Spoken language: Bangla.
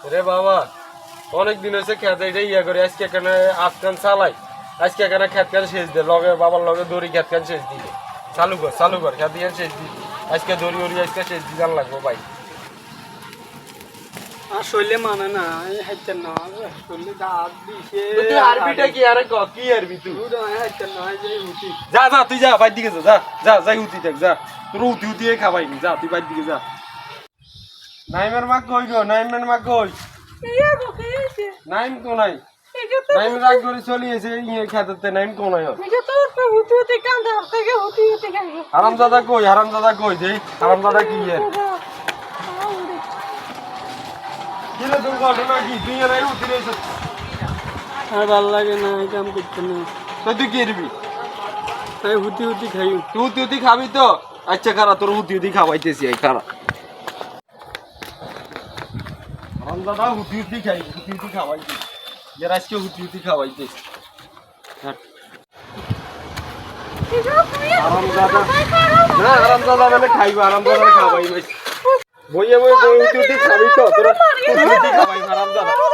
রে বাবা অনেক দিন হয়েছে খেতে এটা ইয়া করে আজকে এখানে আজকান চালাই আজকে এখানে খেত খান শেষ দে লগে বাবার লগে দড়ি খেত খান শেষ দিবে চালু কর খেত খান শেষ দিবি আজকে দড়ি উড়ি আজকে শেষ দিতে লাগবো ভাই শৈলে মানে না হাইতে না শৈলে দাঁত দিছে তুই আরবিটা কি আরে কি আরবি তুই হাইতে না যে হুতি যা যা তুই যা বাইর দিকে যা যাই হুতি দেখ যা তোর হুতি খাবাইনি যা তুই বাইর দিকে যা নাইমের মা কই গো নাইমের মা কই নাইম তো নাই নাইম রাগ করে চলিয়েছে ইয়ে খেতে নাইম তো নাই হারামজাদা কই যে হারামজাদা কি এর কিলে তোর ঘটনা কি তুই এর হুতি রেছ আর ভাল লাগে না এই কাম করতে না তো তুই কি করবি তাই হুতি খাই তুই হুতি খাবি তো আচ্ছা খারা তোর হুতি খাওয়াইতেছি এই খারা হারামজাদা হুতি খাই হুতি খাওয়াইছি এর আজকে হুতি খাওয়াইতেছি হারামজাদা মানে খাইবা হারামজাদা খাওয়াই বইয়ে হুতি খাবি তো তোরা হুতি খাওয়াই হারামজাদা